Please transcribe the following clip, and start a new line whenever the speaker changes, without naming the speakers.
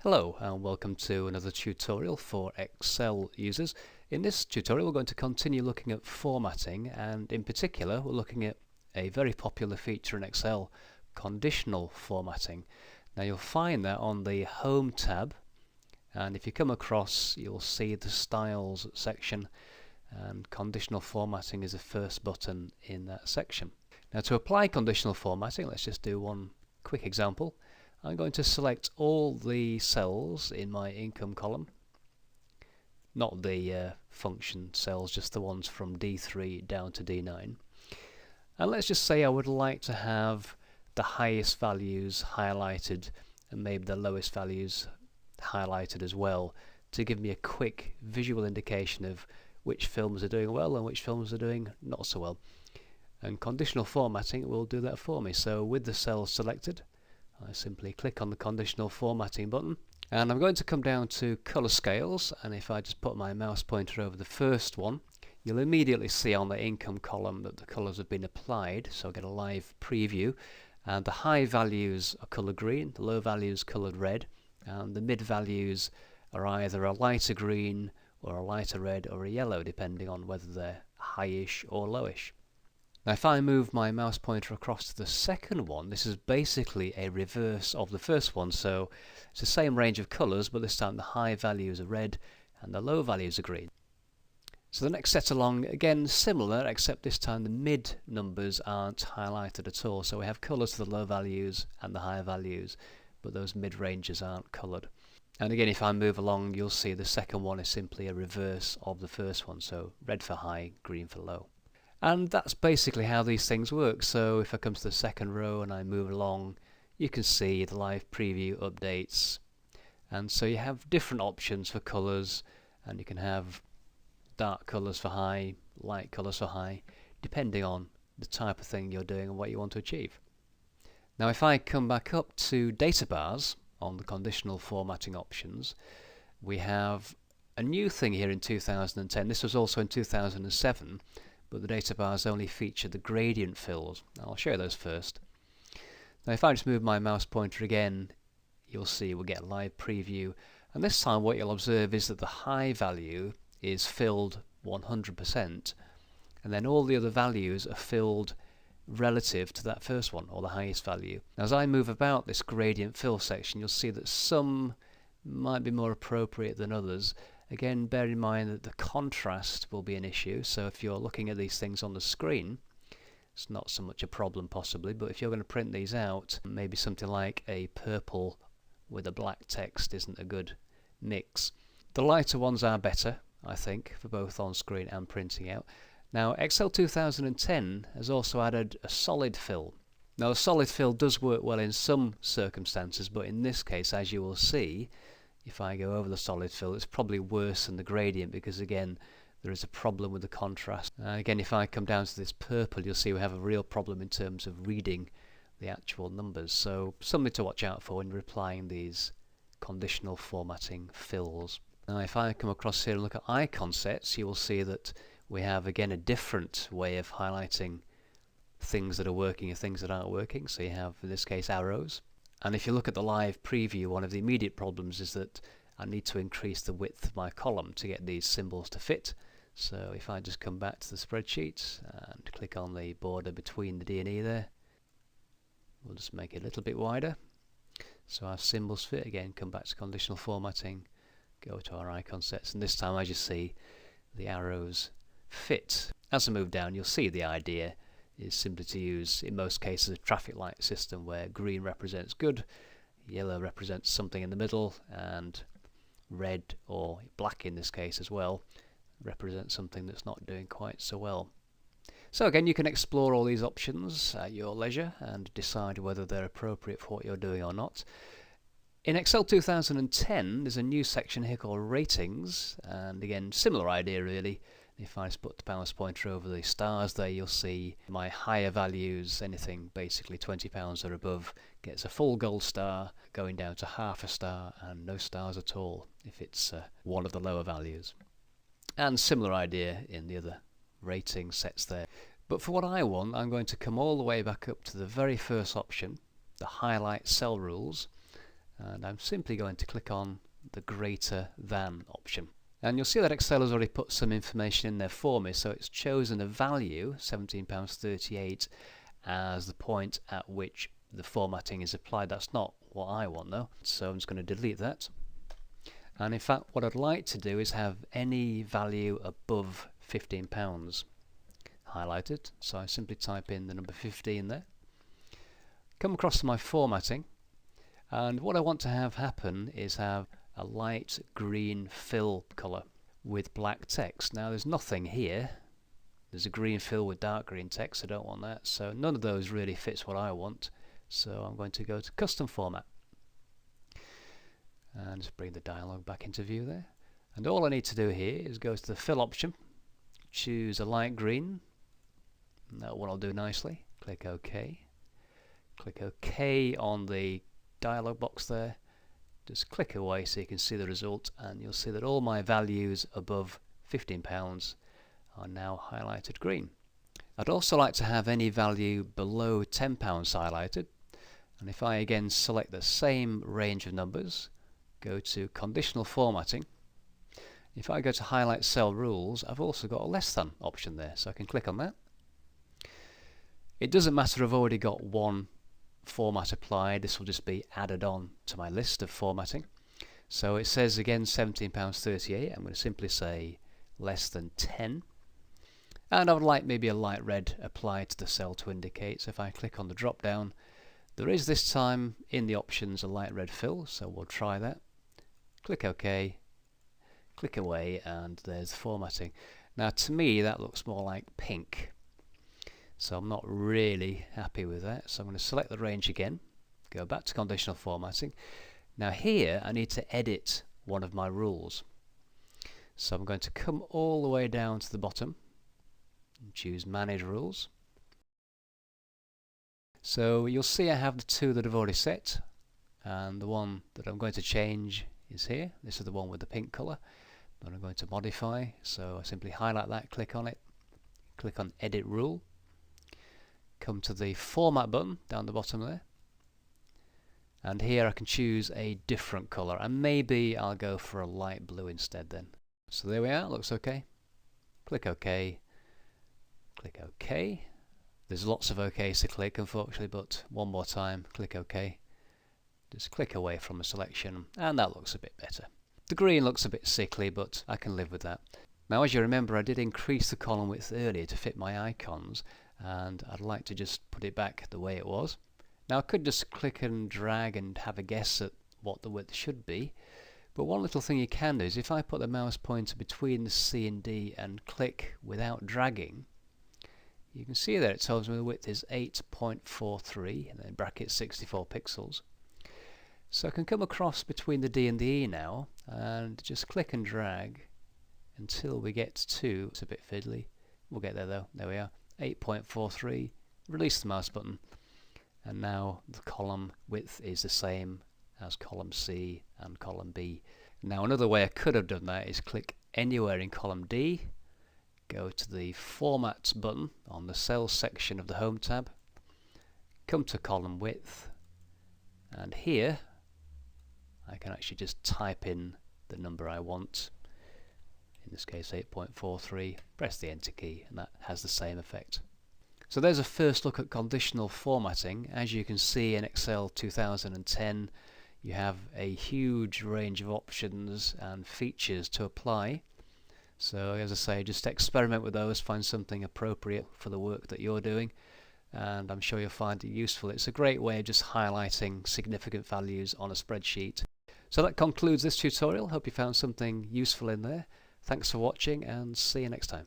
Hello and welcome to another tutorial for Excel users. In this tutorial we're going to continue looking at formatting, and in particular we're looking at a very popular feature in Excel, conditional formatting. Now you'll find that on the Home tab, and if you come across you'll see the Styles section, and conditional formatting is the first button in that section. Now to apply conditional formatting, let's just do one quick example. I'm going to select all the cells in my income column, not the function cells, just the ones from D3 down to D9. And let's just say I would like to have the highest values highlighted and maybe the lowest values highlighted as well, to give me a quick visual indication of which films are doing well and which films are doing not so well. And conditional formatting will do that for me. So with the cells selected, I simply click on the conditional formatting button, and I'm going to come down to color scales, and if I just put my mouse pointer over the first one, you'll immediately see on the income column that the colors have been applied, so I get a live preview, and the high values are colored green, the low values colored red, and the mid values are either a lighter green or a lighter red or a yellow, depending on whether they're highish or lowish. Now if I move my mouse pointer across to the second one, this is basically a reverse of the first one, so it's the same range of colours, but this time the high values are red and the low values are green. So the next set along, again similar, except this time the mid numbers aren't highlighted at all, so we have colours for the low values and the high values, but those mid ranges aren't coloured. And again, if I move along, you'll see the second one is simply a reverse of the first one, so red for high, green for low. And that's basically how these things work. So if I come to the second row and I move along, you can see the live preview updates. And so you have different options for colours, and you can have dark colours for high, light colours for high, depending on the type of thing you're doing and what you want to achieve. Now if I come back up to data bars on the conditional formatting options, we have a new thing here in 2010. This was also in 2007. But the data bars only feature the gradient fills. I'll show you those first. Now if I just move my mouse pointer again, you'll see we'll get a live preview, and this time what you'll observe is that the high value is filled 100%, and then all the other values are filled relative to that first one, or the highest value. Now as I move about this gradient fill section, you'll see that some might be more appropriate than others. Again, bear in mind that the contrast will be an issue, so if you're looking at these things on the screen, it's not so much a problem possibly, but if you're going to print these out, maybe something like a purple with a black text isn't a good mix. The lighter ones are better, I think, for both on screen and printing out. Now, Excel 2010 has also added a solid fill. Now, a solid fill does work well in some circumstances, but in this case, as you will see, if I go over the solid fill, it's probably worse than the gradient, because again there is a problem with the contrast. Again, if I come down to this purple, you'll see we have a real problem in terms of reading the actual numbers, so something to watch out for when you're applying these conditional formatting fills. Now if I come across here and look at icon sets, you will see that we have again a different way of highlighting things that are working and things that aren't working. So you have, in this case, arrows. And if you look at the live preview, one of the immediate problems is that I need to increase the width of my column to get these symbols to fit. So if I just come back to the spreadsheet and click on the border between the D and E there, we'll just make it a little bit wider so our symbols fit. Again, come back to conditional formatting, go to our icon sets, and this time, as you see, the arrows fit. As I move down, you'll see the idea is simply to use, in most cases, a traffic light system where green represents good, yellow represents something in the middle, and red, or black in this case as well, represents something that's not doing quite so well. So again, you can explore all these options at your leisure and decide whether they're appropriate for what you're doing or not. In Excel 2010, there's a new section here called Ratings, and again, similar idea really. If I just put the mouse pointer over the stars there, you'll see my higher values, anything basically £20 or above, gets a full gold star, going down to half a star and no stars at all if it's one of the lower values. And similar idea in the other rating sets there. But for what I want, I'm going to come all the way back up to the very first option, the highlight cell rules, and I'm simply going to click on the greater than option. And you'll see that Excel has already put some information in there for me, so it's chosen a value, £17.38, as the point at which the formatting is applied. That's not what I want though, so I'm just going to delete that. And in fact what I'd like to do is have any value above £15 highlighted, so I simply type in the number 15 there, come across to my formatting, and what I want to have happen is have a light green fill colour with black text. Now there's nothing here, there's a green fill with dark green text, I don't want that, so none of those really fits what I want, so I'm going to go to custom format and just bring the dialog back into view there, and all I need to do here is go to the fill option, choose a light green, and that one will do nicely, click OK, click OK on the dialog box there, just click away so you can see the result, and you'll see that all my values above £15 are now highlighted green. I'd also like to have any value below £10 highlighted, and if I again select the same range of numbers, go to conditional formatting, if I go to highlight cell rules, I've also got a less than option there, so I can click on that. It doesn't matter, I've already got one format applied, this will just be added on to my list of formatting. So it says again £17.38, I'm going to simply say less than 10, and I would like maybe a light red applied to the cell to indicate, so if I click on the drop down, there is this time in the options a light red fill, so we'll try that. Click OK, click away, and there's the formatting. Now to me that looks more like pink, so I'm not really happy with that, so I'm going to select the range again, go back to conditional formatting. Now here I need to edit one of my rules, so I'm going to come all the way down to the bottom and choose manage rules. So you'll see I have the two that I've already set, and the one that I'm going to change is here. This is the one with the pink colour that I'm going to modify, so I simply highlight that, click on it, click on edit rule, come to the format button down the bottom there, and here I can choose a different colour, and maybe I'll go for a light blue instead then. So there we are, looks okay. Click OK, click OK. There's lots of OKs to click unfortunately, but one more time, click OK. Just click away from a selection, and that looks a bit better. The green looks a bit sickly, but I can live with that. Now as you remember, I did increase the column width earlier to fit my icons, and I'd like to just put it back the way it was. Now I could just click and drag and have a guess at what the width should be, but one little thing you can do is if I put the mouse pointer between the C and D and click without dragging, you can see there it tells me the width is 8.43 and then brackets 64 pixels. So I can come across between the D and the E now and just click and drag until we get to, it's a bit fiddly, we'll get there though, there we are, 8.43, release the mouse button, and now the column width is the same as column C and column B. Now another way I could have done that is click anywhere in column D, go to the format button on the cell section of the home tab, come to column width, and here I can actually just type in the number I want, in this case 8.43, press the enter key, and that has the same effect. So there's a first look at conditional formatting. As you can see in Excel 2010 you have a huge range of options and features to apply. So as I say, just experiment with those, find something appropriate for the work that you're doing, and I'm sure you'll find it useful. It's a great way of just highlighting significant values on a spreadsheet. So that concludes this tutorial. Hope you found something useful in there. Thanks for watching, and see you next time.